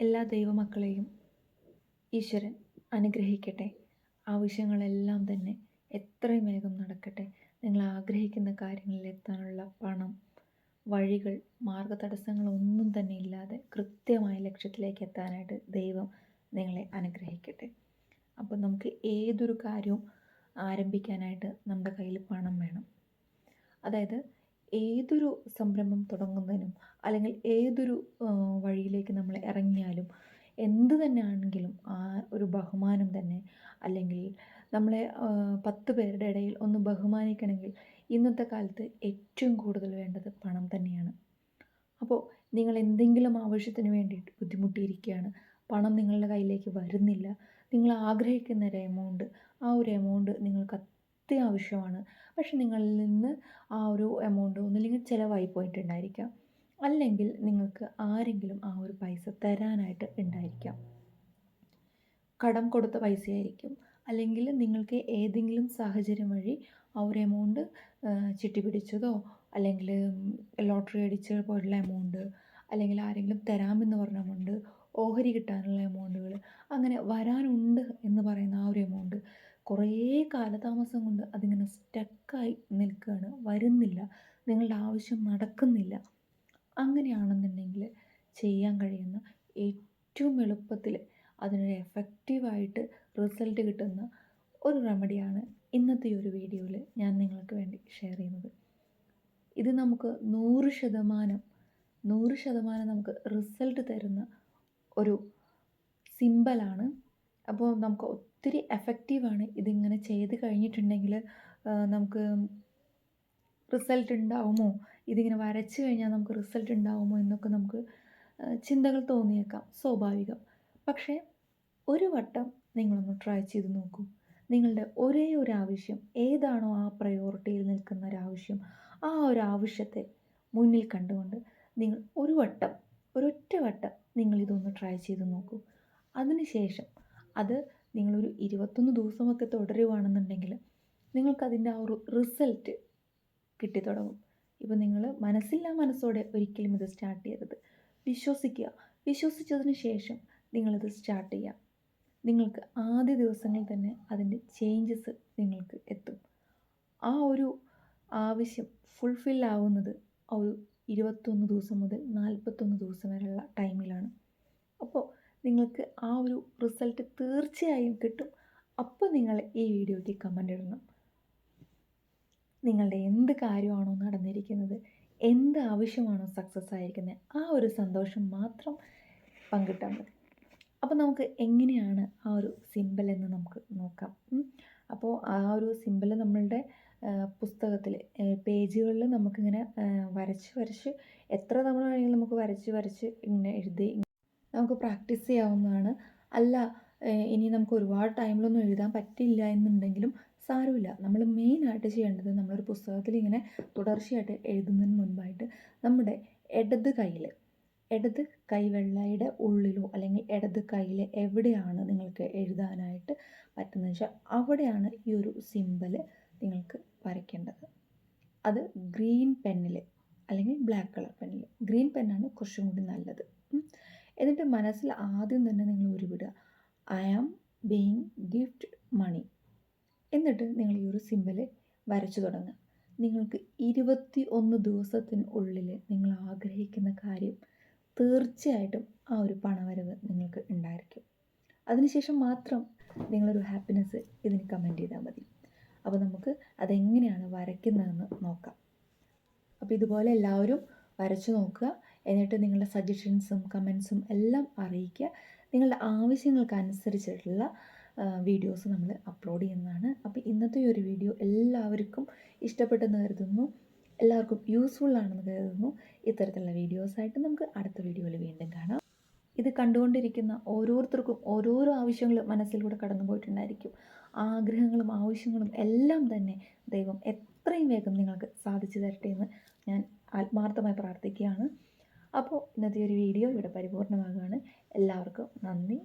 എല്ലാ ദൈവമക്കളെയും ഈശ്വരൻ അനുഗ്രഹിക്കട്ടെ. ആവശ്യങ്ങളെല്ലാം തന്നെ എത്രയും വേഗം നടക്കട്ടെ. നിങ്ങൾ ആഗ്രഹിക്കുന്ന കാര്യങ്ങളിൽ എത്താനുള്ള പണം, വഴികൾ, മാർഗതടസ്സങ്ങളൊന്നും തന്നെ ഇല്ലാതെ കൃത്യമായ ലക്ഷ്യത്തിലേക്ക് എത്താനായിട്ട് ദൈവം നിങ്ങളെ അനുഗ്രഹിക്കട്ടെ. അപ്പോൾ നമുക്ക് ഏതൊരു കാര്യവും ആരംഭിക്കാനായിട്ട് നമ്മുടെ കയ്യിൽ പണം വേണം. അതായത് ഏതൊരു സംരംഭം തുടങ്ങുന്നതിനും അല്ലെങ്കിൽ ഏതൊരു വഴിയിലേക്ക് നമ്മൾ ഇറങ്ങിയാലും എന്ത് തന്നെ ആണെങ്കിലും ആ ഒരു ബഹുമാനം തന്നെ, അല്ലെങ്കിൽ നമ്മളെ 10 പേരുടെ ഇടയിൽ ഒന്ന് ബഹുമാനിക്കണമെങ്കിൽ ഇന്നത്തെ കാലത്ത് ഏറ്റവും കൂടുതൽ വേണ്ടത് പണം തന്നെയാണ്. അപ്പോൾ നിങ്ങൾ എന്തെങ്കിലും ആവശ്യത്തിന് വേണ്ടിയിട്ട് ബുദ്ധിമുട്ടിയിരിക്കുകയാണ്, പണം നിങ്ങളുടെ കയ്യിലേക്ക് വരുന്നില്ല, നിങ്ങൾ ആഗ്രഹിക്കുന്ന ഒരു എമൗണ്ട്, ആ ഒരു എമൗണ്ട് നിങ്ങൾക്ക് അത്യാവശ്യമാണ്, പക്ഷെ നിങ്ങളിൽ നിന്ന് ആ ഒരു എമൗണ്ട് ഒന്നില്ലെങ്കിൽ ചിലവായി പോയിട്ടുണ്ടായിരിക്കാം, അല്ലെങ്കിൽ നിങ്ങൾക്ക് ആരെങ്കിലും ആ ഒരു പൈസ തരാനായിട്ട് ഉണ്ടായിരിക്കാം. കടം കൊടുത്ത പൈസയായിരിക്കും, അല്ലെങ്കിൽ നിങ്ങൾക്ക് ഏതെങ്കിലും സാഹചര്യം വഴി ആ ഒരു എമൗണ്ട് ചിട്ടി പിടിച്ചതോ, അല്ലെങ്കിൽ ലോട്ടറി അടിച്ച് പോയിട്ടുള്ള എമൗണ്ട്, അല്ലെങ്കിൽ ആരെങ്കിലും തരാമെന്ന് പറഞ്ഞ എമൗണ്ട്, ഓഹരി കിട്ടാനുള്ള എമൗണ്ടുകൾ, അങ്ങനെ വരാനുണ്ട് എന്ന് പറയുന്ന ആ ഒരു എമൗണ്ട് കുറേ കാലതാമസം കൊണ്ട് അതിങ്ങനെ സ്റ്റക്കായി നിൽക്കുകയാണ്, വരുന്നില്ല, നിങ്ങളുടെ ആവശ്യം നടക്കുന്നില്ല. അങ്ങനെയാണെന്നുണ്ടെങ്കിൽ ചെയ്യാൻ കഴിയുന്ന ഏറ്റവും എളുപ്പത്തിൽ അതിനൊരു എഫക്റ്റീവായിട്ട് റിസൾട്ട് കിട്ടുന്ന ഒരു റെമഡിയാണ് ഇന്നത്തെ ഒരു വീഡിയോയിൽ ഞാൻ നിങ്ങൾക്ക് വേണ്ടി ഷെയർ ചെയ്യുന്നത്. ഇത് നമുക്ക് 100% നമുക്ക് റിസൾട്ട് തരുന്ന ഒരു സിമ്പലാണ്. അപ്പോൾ നമുക്ക് ഒത്തിരി എഫക്റ്റീവാണ്. ഇതിങ്ങനെ ചെയ്ത് കഴിഞ്ഞിട്ടുണ്ടെങ്കിൽ നമുക്ക് റിസൾട്ട് ഉണ്ടാവുമോ, ഇതിങ്ങനെ വരച്ച് കഴിഞ്ഞാൽ നമുക്ക് റിസൾട്ട് ഉണ്ടാവുമോ എന്നൊക്കെ നമുക്ക് ചിന്തകൾ തോന്നിയേക്കാം, സ്വാഭാവികം. പക്ഷേ ഒരു വട്ടം നിങ്ങളൊന്ന് ട്രൈ ചെയ്ത് നോക്കൂ. നിങ്ങളുടെ ഒരേ ഒരു ആവശ്യം ഏതാണോ ആ പ്രയോറിറ്റിയിൽ നിൽക്കുന്ന ഒരാവശ്യം, ആ ഒരു ആവശ്യത്തെ മുന്നിൽ കണ്ടുകൊണ്ട് നിങ്ങൾ ഒരൊറ്റ വട്ടം നിങ്ങളിതൊന്ന് ട്രൈ ചെയ്ത് നോക്കൂ. അതിനുശേഷം അത് നിങ്ങളൊരു 21 ദിവസമൊക്കെ തുടരുകയാണെന്നുണ്ടെങ്കിൽ നിങ്ങൾക്കതിൻ്റെ ആ ഒരു റിസൾട്ട് കിട്ടിത്തുടങ്ങും. ഇപ്പോൾ നിങ്ങൾ മനസ്സോടെ ഒരിക്കലും ഇത് സ്റ്റാർട്ട് ചെയ്യരുത്. വിശ്വസിക്കുക. വിശ്വസിച്ചതിന് ശേഷം നിങ്ങളിത് സ്റ്റാർട്ട് ചെയ്യുക. നിങ്ങൾക്ക് ആദ്യ ദിവസങ്ങളിൽ തന്നെ അതിൻ്റെ ചേഞ്ചസ് നിങ്ങൾക്ക് എത്തും. ആ ഒരു ആവശ്യം ഫുൾഫിൽ ആവുന്നത് ആ ഒരു 21 ദിവസം മുതൽ 41 ദിവസം വരെയുള്ള ടൈമിലാണ്. അപ്പോൾ നിങ്ങൾക്ക് ആ ഒരു റിസൾട്ട് തീർച്ചയായും കിട്ടും. അപ്പോൾ നിങ്ങൾ ഈ വീഡിയോയ്ക്ക് കമൻ്റ് ഇടണം. നിങ്ങളുടെ എന്ത് കാര്യമാണോ നടന്നിരിക്കുന്നത്, എന്ത് ആവശ്യമാണോ സക്സസ് ആയിരിക്കുന്നത്, ആ ഒരു സന്തോഷം മാത്രം പങ്കിട്ടാൽ മതി. അപ്പോൾ നമുക്ക് എങ്ങനെയാണ് ആ ഒരു സിമ്പൽ എന്ന് നമുക്ക് നോക്കാം. അപ്പോൾ ആ ഒരു സിമ്പൽ നമ്മളുടെ പുസ്തകത്തിൽ പേജുകളിൽ നമുക്കിങ്ങനെ വരച്ച് എത്ര തവണ വേണമെങ്കിലും നമുക്ക് വരച്ച് ഇങ്ങനെ എഴുതി നമുക്ക് പ്രാക്ടീസ് ചെയ്യാവുന്നതാണ്. അല്ല ഇനി നമുക്ക് ഒരുപാട് ടൈമിലൊന്നും എഴുതാൻ പറ്റില്ല എന്നുണ്ടെങ്കിലും സാരമില്ല. നമ്മൾ മെയിനായിട്ട് ചെയ്യേണ്ടത് നമ്മളൊരു പുസ്തകത്തിൽ ഇങ്ങനെ തുടർച്ചയായിട്ട് എഴുതുന്നതിന് മുൻപായിട്ട് നമ്മുടെ ഇടത് കൈവെള്ളയുടെ ഉള്ളിലോ അല്ലെങ്കിൽ ഇടത് കൈയിൽ എവിടെയാണ് നിങ്ങൾക്ക് എഴുതാനായിട്ട് പറ്റുന്നത് വെച്ചാൽ അവിടെയാണ് ഈ ഒരു സിമ്പൽ നിങ്ങൾക്ക് വരയ്ക്കേണ്ടത്. അത് ഗ്രീൻ പെന്നിൽ അല്ലെങ്കിൽ ബ്ലാക്ക് കളർ പെന്നിൽ, ഗ്രീൻ പെന്നാണ് കുറച്ചും കൂടി നല്ലത്. എന്നിട്ട് മനസ്സിൽ ആദ്യം തന്നെ നിങ്ങൾ ഉരുവിടുക, ഐ ആം ബീയിങ് ഗിഫ്റ്റ് മണി. എന്നിട്ട് നിങ്ങൾ ഈ ഒരു സിമ്പൽ വരച്ചു തുടങ്ങുക. നിങ്ങൾക്ക് 21 ദിവസത്തിനുള്ളിൽ നിങ്ങൾ ആഗ്രഹിക്കുന്ന കാര്യം തീർച്ചയായിട്ടും ആ ഒരു പണവരവ് നിങ്ങൾക്ക് ഉണ്ടായിരിക്കും. അതിനുശേഷം മാത്രം നിങ്ങളൊരു ഹാപ്പിനെസ് ഇതിന് കമൻറ്റ് ചെയ്താൽ മതി. അപ്പോൾ നമുക്ക് അതെങ്ങനെയാണ് വരയ്ക്കുന്നതെന്ന് നോക്കാം. അപ്പോൾ ഇതുപോലെ എല്ലാവരും വരച്ചു നോക്കുക. എന്നിട്ട് നിങ്ങളുടെ സജഷൻസും കമൻസും എല്ലാം അറിയിക്കുക. നിങ്ങളുടെ ആവശ്യങ്ങൾക്കനുസരിച്ചിട്ടുള്ള വീഡിയോസ് നമ്മൾ അപ്ലോഡ് ചെയ്യുന്നതാണ്. അപ്പോൾ ഇന്നത്തെ ഒരു വീഡിയോ എല്ലാവർക്കും ഇഷ്ടപ്പെട്ടെന്ന് കരുതുന്നു, എല്ലാവർക്കും യൂസ്ഫുൾ ആണെന്ന് കരുതുന്നു. ഇത്തരത്തിലുള്ള വീഡിയോസായിട്ട് നമുക്ക് അടുത്ത വീഡിയോയിൽ വീണ്ടും കാണാം. ഇത് കണ്ടുകൊണ്ടിരിക്കുന്ന ഓരോരുത്തർക്കും ഓരോരോ ആവശ്യങ്ങൾ മനസ്സിലൂടെ കടന്നു പോയിട്ടുണ്ടായിരിക്കും. ആഗ്രഹങ്ങളും ആവശ്യങ്ങളും എല്ലാം തന്നെ ദൈവം എത്രയും വേഗം നിങ്ങൾക്ക് സാധിച്ചു തരട്ടെ എന്ന് ഞാൻ ആത്മാർത്ഥമായി പ്രാർത്ഥിക്കുകയാണ്. അപ്പോൾ ഇന്നത്തെ ഒരു വീഡിയോ ഇവിടെ പരിപൂർണമാകുകയാണ്. എല്ലാവർക്കും നന്ദി.